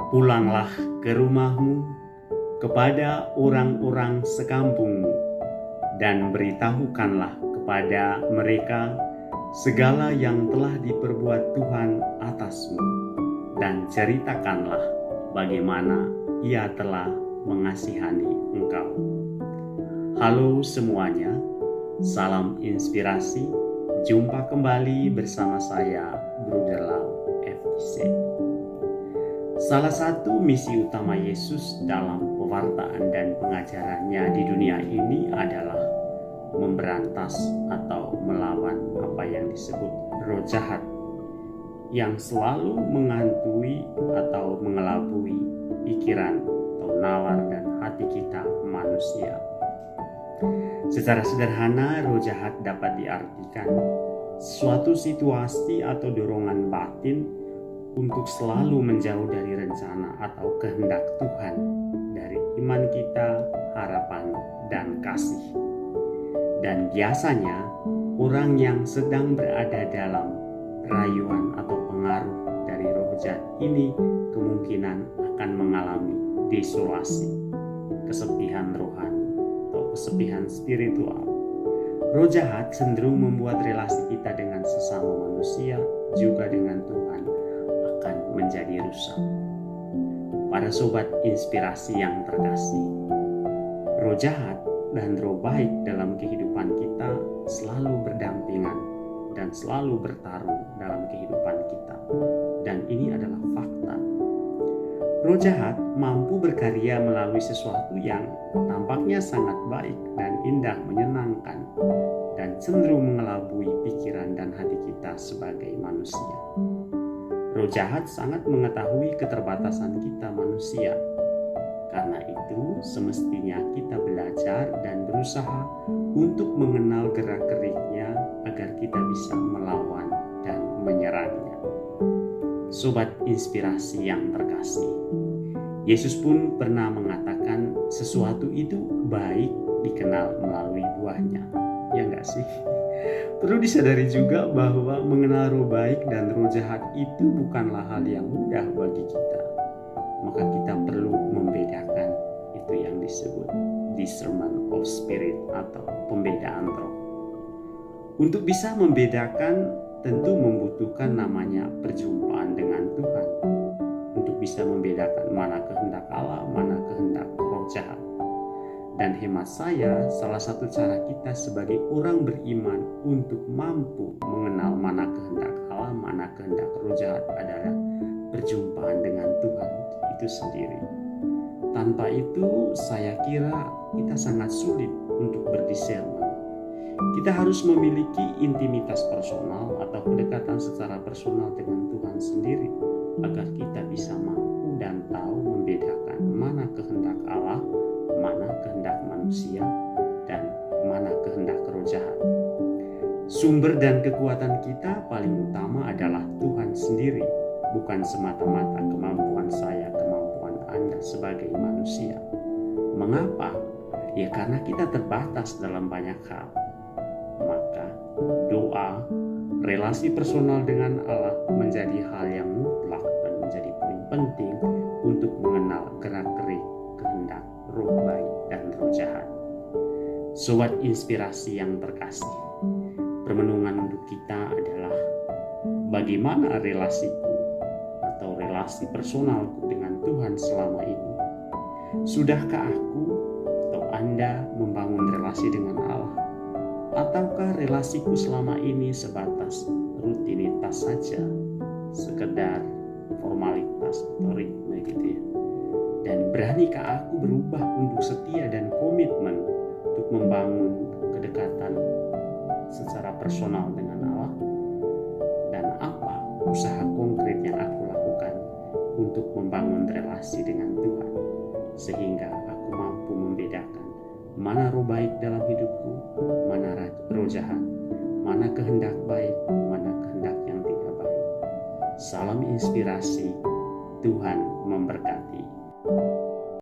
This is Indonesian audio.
Pulanglah ke rumahmu kepada orang-orang sekampungmu dan beritahukanlah kepada mereka segala yang telah diperbuat Tuhan atasmu, dan ceritakanlah bagaimana Ia telah mengasihani engkau. Halo semuanya, salam inspirasi. Jumpa kembali bersama saya, Bruder Lau FTC. Salah satu misi utama Yesus dalam pewartaan dan pengajarannya di dunia ini adalah memberantas atau melawan apa yang disebut roh jahat yang selalu menghantui atau mengelabui pikiran atau nalar dan hati kita manusia. Secara sederhana, roh jahat dapat diartikan suatu situasi atau dorongan batin untuk selalu menjauh dari rencana atau kehendak Tuhan, dari iman kita, harapan, dan kasih. Dan biasanya orang yang sedang berada dalam rayuan atau pengaruh dari roh jahat ini kemungkinan akan mengalami desolasi, kesepian rohani atau kesepian spiritual. Roh jahat cenderung membuat relasi kita dengan sesama manusia, juga dengan Tuhan, akan menjadi rusak. Para sobat inspirasi yang terkasih, roh jahat dan roh baik dalam kehidupan kita selalu berdampingan dan selalu bertarung dalam kehidupan kita. Dan ini adalah fakta. Roh jahat mampu berkarya melalui sesuatu yang tampaknya sangat baik dan indah, menyenangkan, dan cenderung mengelabui pikiran dan hati kita sebagai manusia. Roh jahat sangat mengetahui keterbatasan kita manusia. Karena itu, semestinya kita belajar dan berusaha untuk mengenal gerak-geriknya agar kita bisa melawan dan menyerangnya. Sobat inspirasi yang terkasih, Yesus pun pernah mengatakan sesuatu itu baik dikenal melalui buahnya. Ya enggak sih? Perlu disadari juga bahwa mengenal roh baik dan roh jahat itu bukanlah hal yang mudah bagi kita. Maka kita perlu membedakan itu yang disebut discernment of spirit atau pembedaan roh. Untuk bisa membedakan tentu membutuhkan namanya perjumpaan dengan Tuhan. Untuk bisa membedakan mana kehendak Allah, mana kehendak roh jahat. Dan hemat saya, salah satu cara kita sebagai orang beriman untuk mampu mengenal mana kehendak Allah, mana kehendak roh jahat adalah perjumpaan dengan Tuhan itu sendiri. Tanpa itu, saya kira kita sangat sulit untuk berdiscernment. Kita harus memiliki intimitas personal atau kedekatan secara personal dengan Tuhan sendiri agar kita bisa mampu dan tahu membedakan mana kehendak Allah, mana kehendak manusia, dan mana kehendak roh jahat. Sumber dan kekuatan kita paling utama adalah Tuhan sendiri, bukan semata-mata kemampuan saya, kemampuan Anda sebagai manusia. Mengapa? Ya karena kita terbatas dalam banyak hal. Maka doa, relasi personal dengan Allah menjadi hal yang mutlak dan menjadi poin penting untuk mengenal gerak-gerik kehendak roh baik dan roh jahat. Sobat inspirasi yang terkasih, permenungan untuk kita adalah bagaimana relasiku atau relasi personalku dengan Tuhan selama ini. Sudahkah aku atau Anda membangun relasi dengan Allah? Ataukah relasiku selama ini sebatas rutinitas saja, sekedar formalitas atau ritme gitu ya? Dan beranikah aku berubah untuk setia dan komitmen untuk membangun kedekatan secara personal dengan Allah? Dan apa usaha konkret yang aku lakukan untuk membangun relasi dengan Tuhan sehingga aku mampu membedakan mana roh baik dalam hidupku, mana roh jahat, mana kehendak baik, mana kehendak yang tidak baik. Salam inspirasi, Tuhan memberkati.